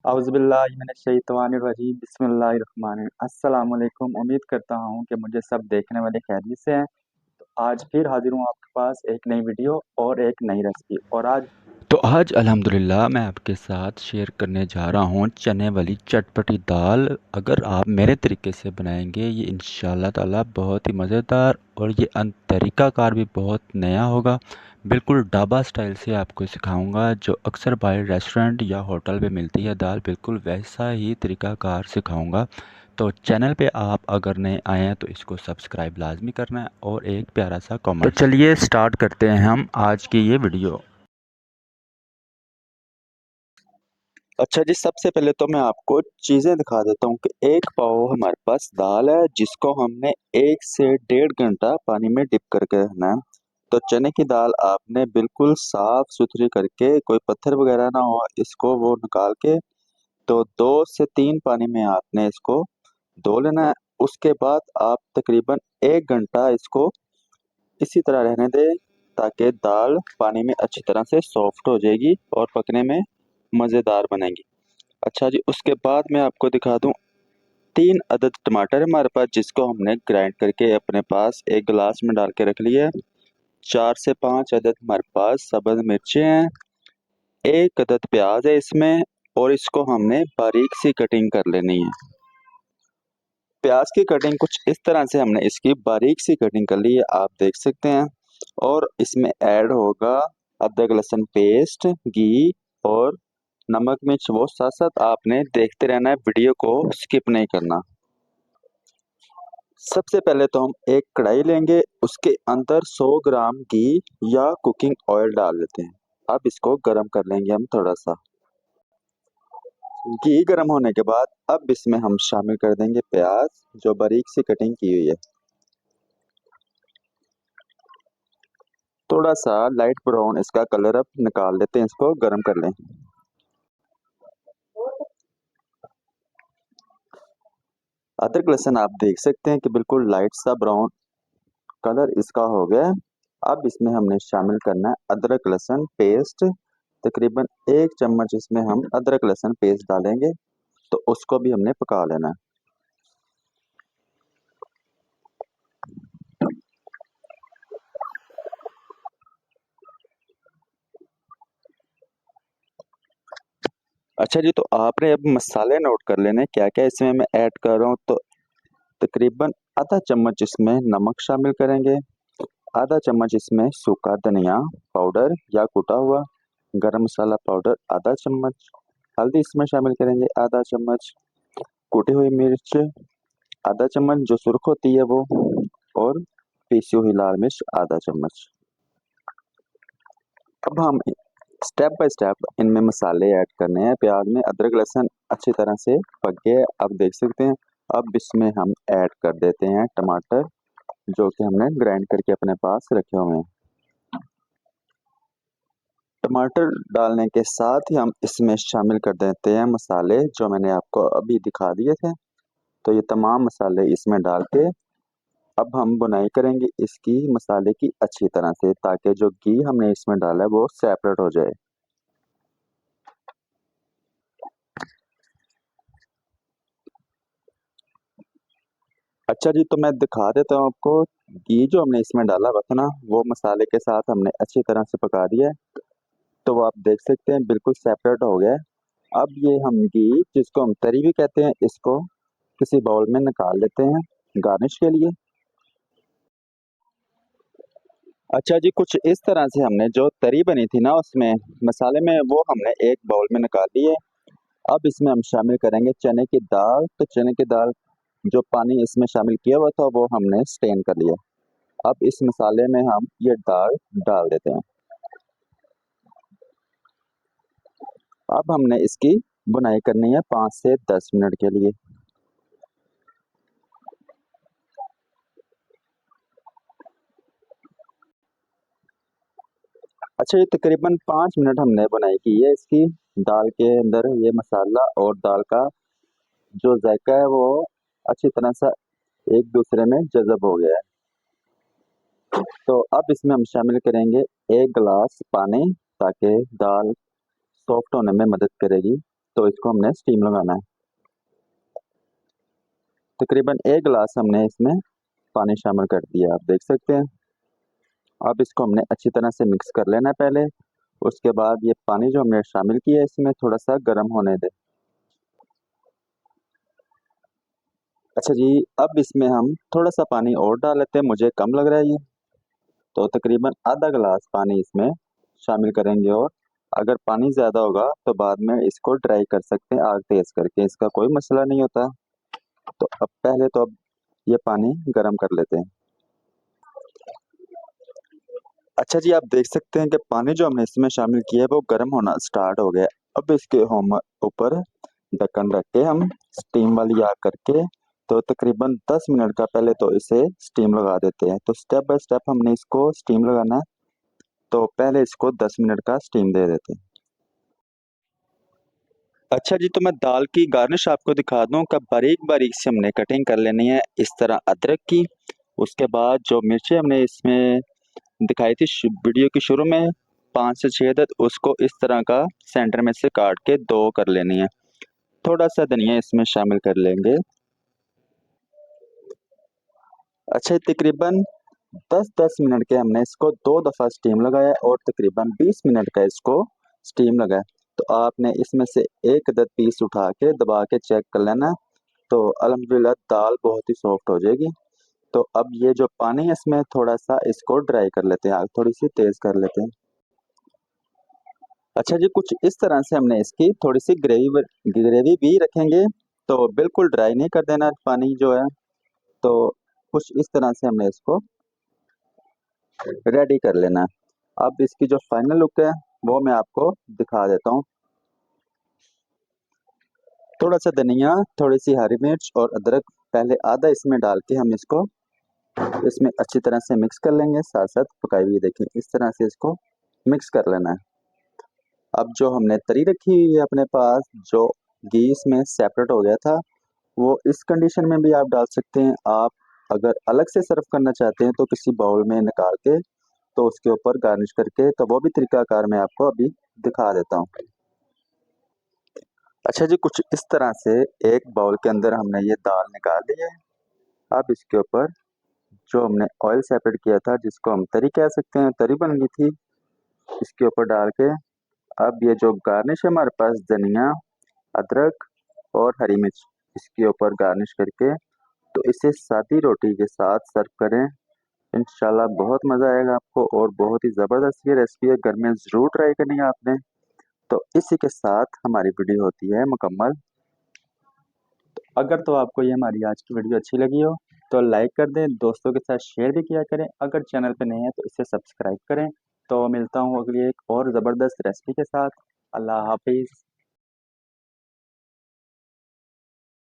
औज़ुबिल्लाहिमिनश्शैतानिर्रजीम बिस्मिल्लाहिर्रहमानिर्रहीम। अस्सलाम वालेकुम। उम्मीद करता हूँ कि मुझे सब देखने वाले खैरियत से हैं। तो आज फिर हाजिर हूँ आपके पास एक नई वीडियो और एक नई रेसिपी। और आज अल्हम्दुलिल्लाह मैं आपके साथ शेयर करने जा रहा हूँ चने वाली चटपटी दाल। अगर आप मेरे तरीके से बनाएंगे ये इंशाल्लाह ताला बहुत ही मज़ेदार और ये तरीक़ाकार भी बहुत नया होगा। बिल्कुल ढाबा स्टाइल से आपको सिखाऊंगा, जो अक्सर बाहर रेस्टोरेंट या होटल पे मिलती है दाल, बिल्कुल वैसा ही तरीक़ाकार सिखाऊंगा। तो चैनल पे आप अगर नए आए हैं तो इसको सब्सक्राइब लाजमी करना है और एक प्यारा सा कमेंट। तो चलिए स्टार्ट करते हैं हम आज की ये वीडियो। अच्छा जी, सबसे पहले तो मैं आपको चीज़ें दिखा देता हूँ कि एक पाव हमारे पास दाल है, जिसको हमने 1 से 1.5 घंटा पानी में डिप करके रखना है। तो चने की दाल आपने बिल्कुल साफ-सुथरी करके, कोई पत्थर वगैरह ना हो, इसको वो निकाल के तो 2 से 3 पानी में आपने इसको धो लेना है। उसके बाद आप तकरीबन 1 घंटा इसको इसी तरह रहने दें, ताकि दाल पानी में अच्छी तरह से सॉफ्ट हो जाएगी और पकने में मज़ेदार बनेगी। अच्छा जी, उसके बाद मैं आपको दिखा दूँ, 3 अदद टमाटर है हमारे पास, जिसको हमने ग्राइंड करके अपने पास एक गिलास में डाल के रख लिया है। 4 से 5 अदद हमारे पास सब्ज़ मिर्चें हैं, 1 अदद प्याज है इसमें, और इसको हमने बारीक सी कटिंग कर लेनी है। प्याज की कटिंग कुछ इस तरह से हमने इसकी बारीक सी कटिंग कर ली है, आप देख सकते हैं। और इसमें ऐड होगा अदरक लहसुन पेस्ट, घी और नमक मिर्च, वो साथ साथ आपने देखते रहना है, वीडियो को स्किप नहीं करना। सबसे पहले तो हम एक कढ़ाई लेंगे, उसके अंदर 100 ग्राम घी या कुकिंग ऑयल डाल लेते हैं। अब इसको गर्म कर लेंगे हम थोड़ा सा। घी गर्म होने के बाद अब इसमें हम शामिल कर देंगे प्याज, जो बारीक सी कटिंग की हुई है। थोड़ा सा लाइट ब्राउन इसका कलर अब निकाल लेते हैं, इसको गर्म कर लें। अदरक लहसुन आप देख सकते हैं कि बिल्कुल लाइट सा ब्राउन कलर इसका हो गया है। अब इसमें हमने शामिल करना है अदरक लहसुन पेस्ट। तकरीबन 1 चम्मच इसमें हम अदरक लहसुन पेस्ट डालेंगे, तो उसको भी हमने पका लेना है। अच्छा जी, तो आपने अब मसाले नोट कर लेने क्या-क्या इसमें मैं ऐड कर रहा हूँ। तो तकरीबन आधा चम्मच इसमें नमक शामिल करेंगे, आधा चम्मच इसमें सूखा धनिया पाउडर या कुटा हुआ, गरम मसाला पाउडर आधा चम्मच, हल्दी इसमें शामिल करेंगे आधा चम्मच, कुटी हुई मिर्च आधा चम्मच जो सुर्ख होती है वो, और पीसी हुई लाल मिर्च आधा चम्मच। अब हम स्टेप बाय स्टेप इनमें मसाले ऐड करने हैं। प्याज में अदरक लहसुन अच्छी तरह से पक गए, अब देख सकते हैं। अब इसमें हम ऐड कर देते हैं टमाटर, जो कि हमने ग्राइंड करके अपने पास रखे हुए हैं। टमाटर डालने के साथ ही हम इसमें शामिल कर देते हैं मसाले, जो मैंने आपको अभी दिखा दिए थे। तो ये तमाम मसाले इसमें डाल के अब हम बुनाई करेंगे इसकी मसाले की अच्छी तरह से, ताकि जो घी हमने इसमें डाला है वो सेपरेट हो जाए। अच्छा जी, तो मैं दिखा देता हूँ आपको। घी जो हमने इसमें डाला हुआ था ना, वो मसाले के साथ हमने अच्छी तरह से पका दिया है। तो वो आप देख सकते हैं बिल्कुल सेपरेट हो गया है। अब ये हम घी, जिसको हम तरी भी कहते हैं, इसको किसी बाउल में निकाल लेते हैं गार्निश के लिए। अच्छा जी, कुछ इस तरह से हमने जो तरी बनी थी ना उसमें मसाले में, वो हमने एक बाउल में निकाल ली है। अब इसमें हम शामिल करेंगे चने की दाल। तो चने की दाल जो पानी इसमें शामिल किया हुआ था वो हमने स्ट्रेन कर लिया। अब इस मसाले में हम ये दाल डाल देते हैं। अब हमने इसकी बुनाई करनी है 5 से 10 मिनट के लिए। अच्छा, ये तकरीबन 5 मिनट हमने बुनाई की है इसकी। दाल के अंदर ये मसाला और दाल का जो जायका है वो अच्छी तरह से एक दूसरे में जज़ब हो गया है। तो अब इसमें हम शामिल करेंगे 1 गिलास पानी, ताकि दाल सॉफ्ट होने में मदद करेगी। तो इसको हमने स्टीम लगाना है। तकरीबन 1 गिलास हमने इसमें पानी शामिल कर दिया, आप देख सकते हैं। अब इसको हमने अच्छी तरह से मिक्स कर लेना है पहले। उसके बाद ये पानी जो हमने शामिल किया है इसमें थोड़ा सा गर्म होने दें। अच्छा जी, अब इसमें हम थोड़ा सा पानी और डाल लेते हैं, मुझे कम लग रहा है ये। तो तकरीबन आधा गिलास पानी इसमें शामिल करेंगे, और अगर पानी ज़्यादा होगा तो बाद में इसको ड्राई कर सकते हैं आग तेज़ करके, इसका कोई मसला नहीं होता। तो अब पहले तो अब ये पानी गर्म कर लेते हैं। अच्छा जी, आप देख सकते हैं कि पानी जो हमने इसमें शामिल किया है वो गर्म होना स्टार्ट हो गया है। अब इसके हम ऊपर ढक्कन रख के हम स्टीम वाली आग करके तो तकरीबन 10 मिनट का पहले तो इसे स्टीम लगा देते हैं। तो स्टेप बाय स्टेप हमने इसको स्टीम लगाना है। तो पहले इसको 10 मिनट का स्टीम दे देते हैं। अच्छा जी, तो मैं दाल की गार्निश आपको दिखा दूं कि बारीक-बारीक से हमने कटिंग कर लेनी है इस तरह अदरक की। उसके बाद जो मिर्चें हमने इसमें दिखाई थी वीडियो की शुरू में 5 से 6 अदद, उसको इस तरह का सेंटर में से काट के 2 कर लेनी है। थोड़ा सा धनिया इसमें शामिल कर लेंगे। अच्छा, तकरीबन 10-10 मिनट के हमने इसको 2 दफ़ा स्टीम लगाया और तकरीबन 20 मिनट का इसको स्टीम लगा है। तो आपने इसमें से एक अदद पीस उठा के दबा के चेक कर लेना, तो अल्हम्दुलिल्लाह दाल बहुत ही सॉफ्ट हो जाएगी। तो अब ये जो पानी है इसमें थोड़ा-सा इसको ड्राई कर लेते हैं, आग थोड़ी-सी तेज़ कर लेते हैं। अच्छा जी, कुछ इस तरह से हमने इसकी थोड़ी-सी ग्रेवी भी रखेंगे, तो बिल्कुल ड्राई नहीं कर देना पानी जो है, तो कुछ इस तरह से हमने इसको रेडी कर लेना है। अब इसकी जो फाइनल लुक है, वो मैं आपको दिखा देता हूँ। थोड़ा-सा धनिया, थोड़ी-सी हरी मिर्च और अदरक पहले आधा इसमें डाल के हम इसको इसमें अच्छी तरह से मिक्स कर लेंगे, साथ-साथ पकाई हुई देखिए, इस तरह से इसको मिक्स कर लेना है। अब जो हमने तरी रखी हुई है अपने पास, जो घी इसमें सेपरेट हो गया था, वो इस कंडीशन में भी आप डाल सकते हैं। आप अगर अलग से सर्व करना चाहते हैं तो किसी बाउल में निकाल के तो उसके ऊपर गार्निश करके, तो वो भी तरीकाकार मैं आपको अभी दिखा देता हूँ। अच्छा जी, कुछ इस तरह से एक बाउल के अंदर हमने ये दाल निकाल ली है। अब इसके ऊपर जो हमने ऑयल सेपरेट किया था, जिसको हम तरी कह सकते हैं, तरी बन गई थी, इसके ऊपर डाल के अब ये जो गार्निश है हमारे पास धनिया, अदरक और हरी मिर्च, इसके ऊपर गार्निश करके तो इसे सादी रोटी के साथ सर्व करें। इंशाल्लाह बहुत मज़ा आएगा आपको और बहुत ही ज़बरदस्त ये रेसिपी है, घर में ज़रूर ट्राई करनी है आपने। तो इसी के साथ हमारी वीडियो होती है मुकम्मल। अगर तो आपको ये हमारी आज की वीडियो अच्छी लगी हो तो लाइक कर दें, दोस्तों के साथ शेयर भी किया करें। अगर चैनल पे नए हैं तो इसे सब्सक्राइब करें। तो मिलता हूँ अगली एक और ज़बरदस्त रेसिपी के साथ। अल्लाह हाफिज़।